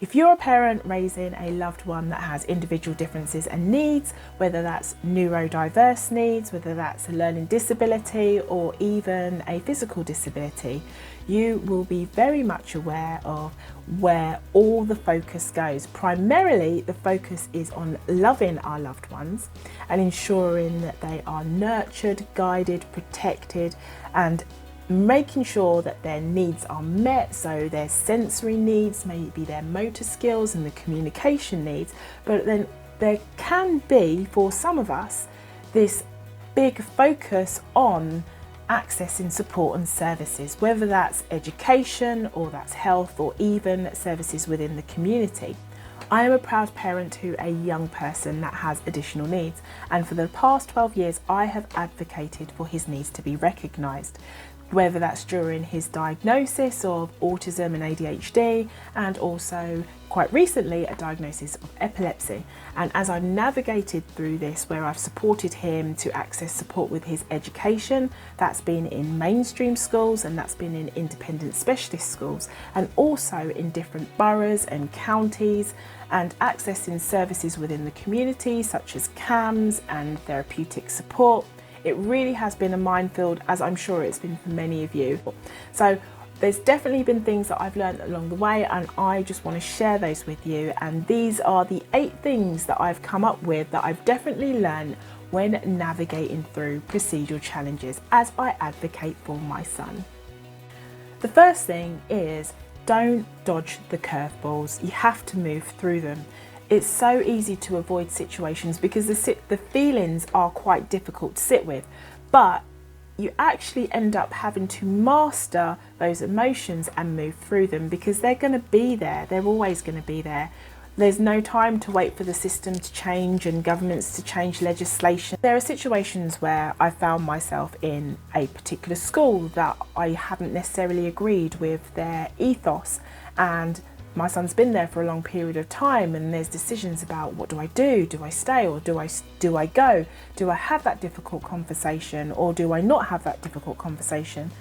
If you're a parent raising a loved one that has individual differences and needs, whether that's neurodiverse needs, whether that's a learning disability or even a physical disability, you will be very much aware of where all the focus goes. Primarily, the focus is on loving our loved ones and ensuring that they are nurtured, guided, protected, and making sure that their needs are met, so their sensory needs, maybe their motor skills and the communication needs. But then there can be, for some of us, this big focus on accessing support and services, whether that's education or that's health or even services within the community. I am a proud parent to a young person that has additional needs, and for the past 12 years I have advocated for his needs to be recognised, whether that's during his diagnosis of autism and ADHD, and also quite recently a diagnosis of epilepsy. And as I've navigated through this, where I've supported him to access support with his education, that's been in mainstream schools and that's been in independent specialist schools, and also in different boroughs and counties, and accessing services within the community such as CAMS and therapeutic support. It really has been a minefield, as I'm sure it's been for many of you. So there's definitely been things that I've learned along the way, and I just want to share those with you. And these are the 8 things that I've come up with that I've definitely learned when navigating through procedural challenges as I advocate for my son. The first thing is, don't dodge the curveballs. You have to move through them. It's so easy to avoid situations because the feelings are quite difficult to sit with, but you actually end up having to master those emotions and move through them, because they're going to be there. They're always going to be there. There's no time to wait for the system to change and governments to change legislation. There are situations where I found myself in a particular school that I haven't necessarily agreed with their ethos, and my son's been there for a long period of time, and there's decisions about what do I do? Do I stay or do I go? Do I have that difficult conversation or do I not have that difficult conversation?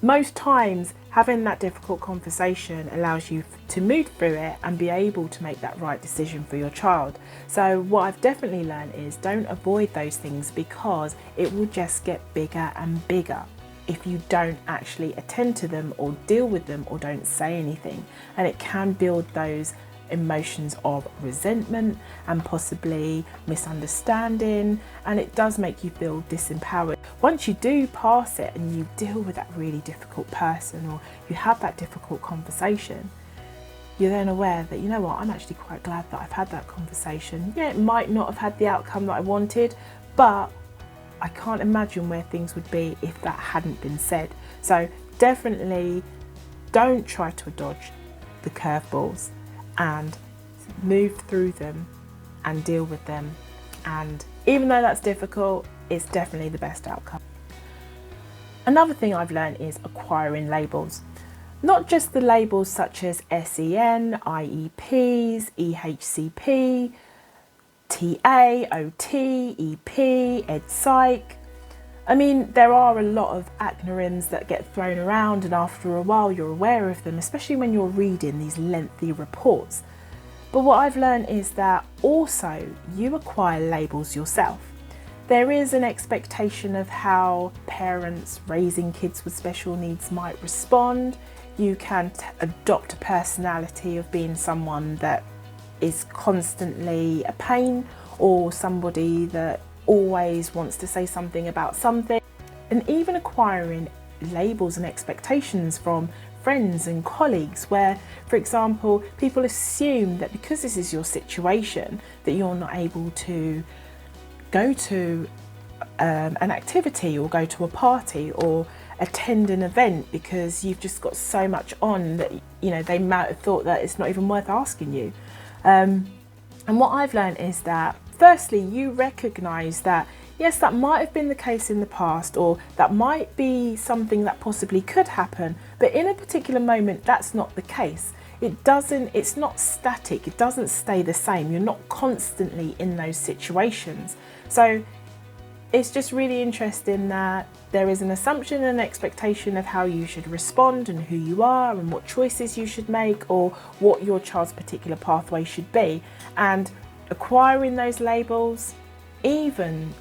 Most times having that difficult conversation allows you to move through it and be able to make that right decision for your child. So what I've definitely learned is, don't avoid those things, because it will just get bigger and bigger if you don't actually attend to them or deal with them or don't say anything. And it can build those emotions of resentment and possibly misunderstanding, and it does make you feel disempowered. Once you do pass it and you deal with that really difficult person, or you have that difficult conversation, you're then aware that, you know what, I'm actually quite glad that I've had that conversation. Yeah, it might not have had the outcome that I wanted, but I can't imagine where things would be if that hadn't been said. So definitely don't try to dodge the curveballs, and move through them and deal with them. And even though that's difficult, it's definitely the best outcome. Another thing I've learned is acquiring labels. Not just the labels such as SEN, IEPs, EHCP, TA, OT, EP, EdPsych. I mean, there are a lot of acronyms that get thrown around, and after a while you're aware of them, especially when you're reading these lengthy reports. But what I've learned is that also you acquire labels yourself. There is an expectation of how parents raising kids with special needs might respond. You can adopt a personality of being someone that is constantly a pain, or somebody that always wants to say something about something. And even acquiring labels and expectations from friends and colleagues, where, for example, people assume that because this is your situation that you're not able to go to an activity or go to a party or attend an event because you've just got so much on that, you know, they might have thought that it's not even worth asking you. And what I've learned is that, firstly, you recognise that, yes, that might have been the case in the past, or that might be something that possibly could happen, but in a particular moment, that's not the case. It's not static, it doesn't stay the same. You're not constantly in those situations. So it's just really interesting that there is an assumption and expectation of how you should respond and who you are and what choices you should make or what your child's particular pathway should be. And acquiring those labels, even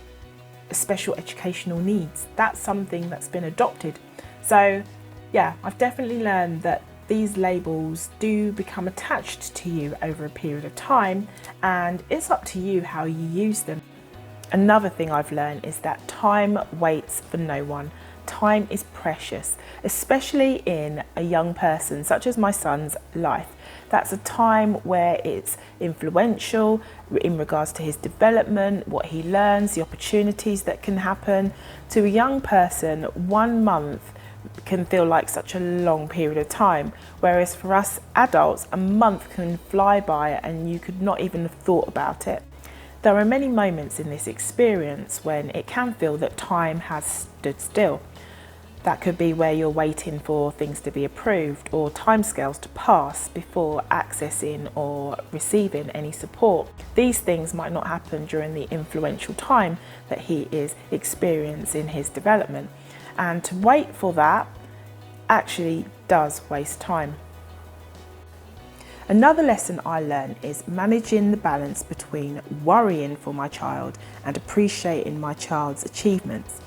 special educational needs, that's something that's been adopted. So yeah, I've definitely learned that these labels do become attached to you over a period of time, and it's up to you how you use them. Another thing I've learned is that time waits for no one. Time is precious, especially in a young person such as my son's life. That's a time where it's influential in regards to his development, what he learns, the opportunities that can happen. To a young person, 1 month can feel like such a long period of time, whereas for us adults, a month can fly by and you could not even have thought about it. There are many moments in this experience when it can feel that time has stood still. That could be where you're waiting for things to be approved or timescales to pass before accessing or receiving any support. These things might not happen during the influential time that he is experiencing his development. And to wait for that actually does waste time. Another lesson I learned is managing the balance between worrying for my child and appreciating my child's achievements.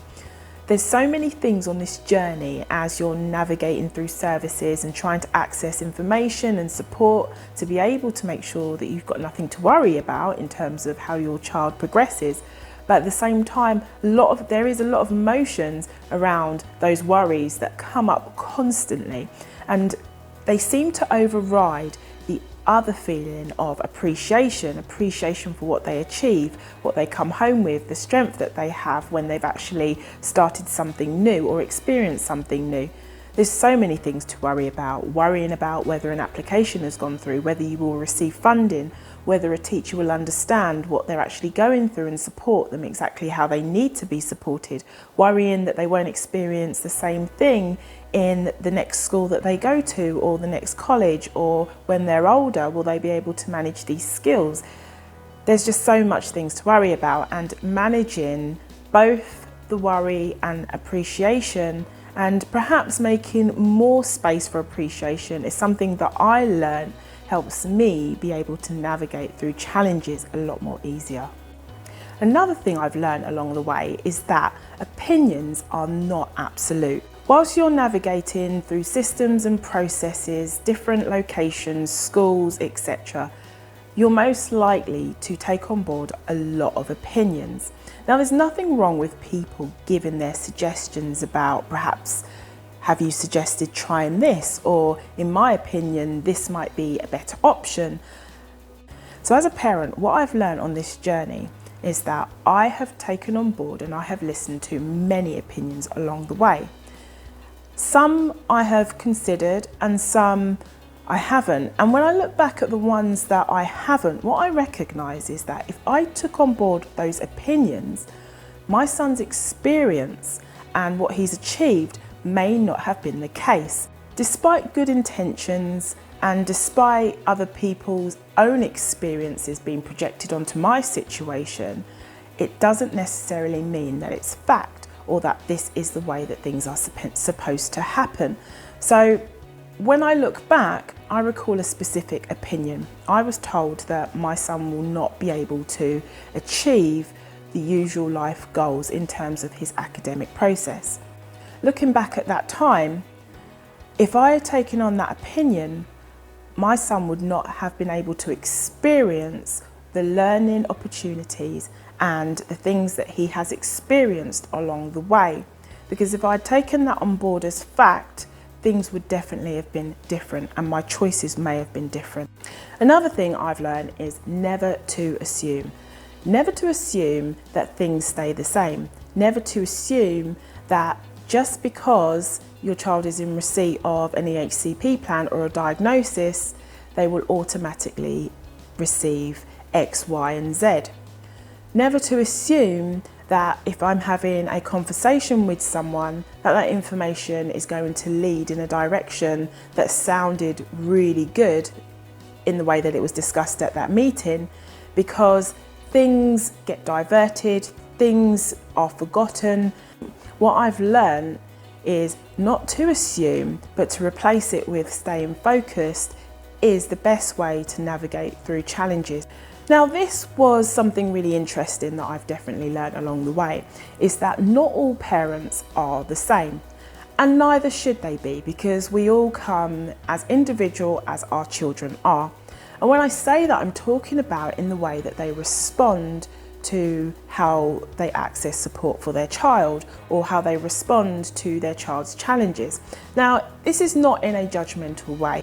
There's so many things on this journey as you're navigating through services and trying to access information and support to be able to make sure that you've got nothing to worry about in terms of how your child progresses. But at the same time, there is a lot of emotions around those worries that come up constantly, and they seem to override the other feeling of appreciation for what they achieve, what they come home with, the strength that they have when they've actually started something new or experienced something new. There's so many things to worry about, worrying about whether an application has gone through, whether you will receive funding, whether a teacher will understand what they're actually going through and support them exactly how they need to be supported, worrying that they won't experience the same thing in the next school that they go to or the next college, or when they're older, will they be able to manage these skills? There's just so much things to worry about, and managing both the worry and appreciation, and perhaps making more space for appreciation, is something that I learned helps me be able to navigate through challenges a lot more easier. Another thing I've learned along the way is that opinions are not absolute. Whilst you're navigating through systems and processes, different locations, schools, etc., you're most likely to take on board a lot of opinions. Now, there's nothing wrong with people giving their suggestions about, perhaps, have you suggested trying this? Or in my opinion, this might be a better option. So as a parent, what I've learned on this journey is that I have taken on board and I have listened to many opinions along the way. Some I have considered and some I haven't. And when I look back at the ones that I haven't, what I recognise is that if I took on board those opinions, my son's experience and what he's achieved may not have been the case. Despite good intentions and despite other people's own experiences being projected onto my situation, it doesn't necessarily mean that it's fact or that this is the way that things are supposed to happen. So when I look back, I recall a specific opinion. I was told that my son will not be able to achieve the usual life goals in terms of his academic process. Looking back at that time, if I had taken on that opinion, my son would not have been able to experience the learning opportunities and the things that he has experienced along the way. Because if I'd taken that on board as fact, things would definitely have been different and my choices may have been different. Another thing I've learned is never to assume. Never to assume that things stay the same. Never to assume that just because your child is in receipt of an EHCP plan or a diagnosis, they will automatically receive X, Y, and Z. Never to assume that if I'm having a conversation with someone, that information is going to lead in a direction that sounded really good in the way that it was discussed at that meeting, because things get diverted, things are forgotten. What I've learned is not to assume, but to replace it with staying focused is the best way to navigate through challenges. Now, this was something really interesting that I've definitely learned along the way, is that not all parents are the same, and neither should they be, because we all come as individual as our children are. And when I say that, I'm talking about in the way that they respond to how they access support for their child, or how they respond to their child's challenges. Now, this is not in a judgmental way.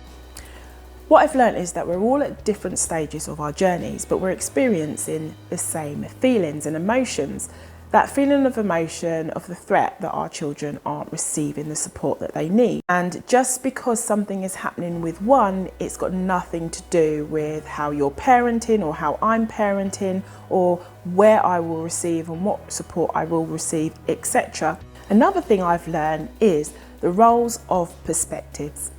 What I've learned is that we're all at different stages of our journeys, but we're experiencing the same feelings and emotions. That feeling of emotion of the threat that our children aren't receiving the support that they need. And just because something is happening with one, it's got nothing to do with how you're parenting or how I'm parenting or where I will receive and what support I will receive, etc. Another thing I've learned is the roles of perspectives.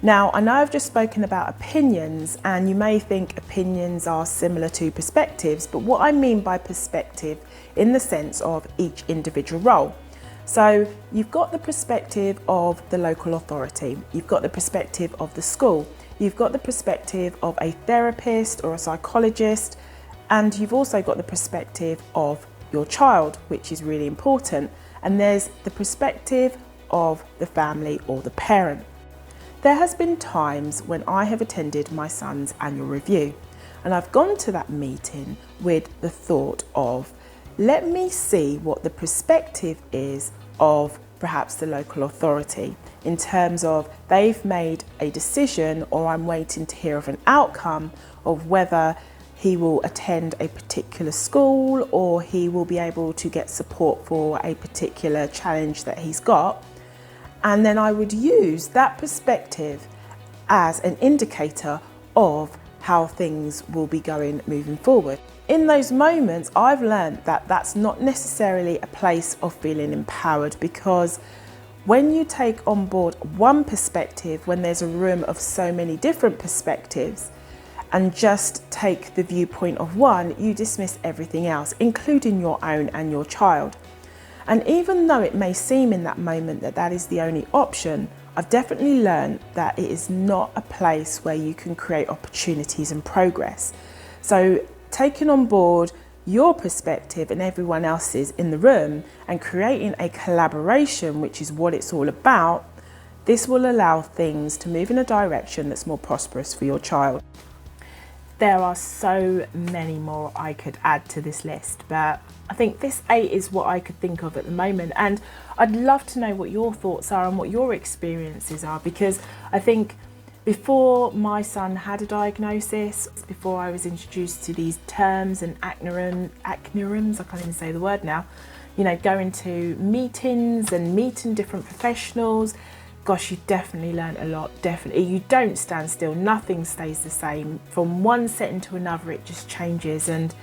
Now, I know I've just spoken about opinions, and you may think opinions are similar to perspectives, but what I mean by perspective in the sense of each individual role. So you've got the perspective of the local authority, you've got the perspective of the school, you've got the perspective of a therapist or a psychologist, and you've also got the perspective of your child, which is really important. And there's the perspective of the family or the parent. There has been times when I have attended my son's annual review, and I've gone to that meeting with the thought of, let me see what the perspective is of perhaps the local authority in terms of they've made a decision, or I'm waiting to hear of an outcome of whether he will attend a particular school or he will be able to get support for a particular challenge that he's got. And then I would use that perspective as an indicator of how things will be going moving forward. In those moments, I've learned that that's not necessarily a place of feeling empowered, because when you take on board one perspective, when there's a room of so many different perspectives, and just take the viewpoint of one, you dismiss everything else, including your own and your child. And even though it may seem in that moment that that is the only option, I've definitely learned that it is not a place where you can create opportunities and progress. So taking on board your perspective and everyone else's in the room and creating a collaboration, which is what it's all about, this will allow things to move in a direction that's more prosperous for your child. There are so many more I could add to this list, but I think this 8 is what I could think of at the moment, and I'd love to know what your thoughts are and what your experiences are, because I think before my son had a diagnosis, before I was introduced to these terms and acronyms, I can't even say the word now, you know, going to meetings and meeting different professionals, gosh, you definitely learn a lot, definitely. You don't stand still, nothing stays the same. From one setting to another, it just changes, and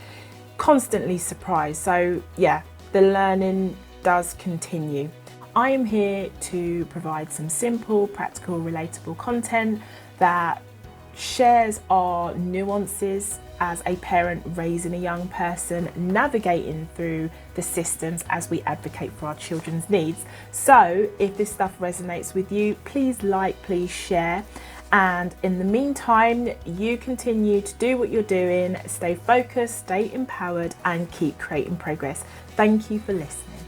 constantly surprised. So yeah, the learning does continue. I am here to provide some simple, practical, relatable content that shares our nuances as a parent raising a young person, navigating through the systems as we advocate for our children's needs. So if this stuff resonates with you, please like, please share. And in the meantime, you continue to do what you're doing, stay focused, stay empowered, and keep creating progress. Thank you for listening.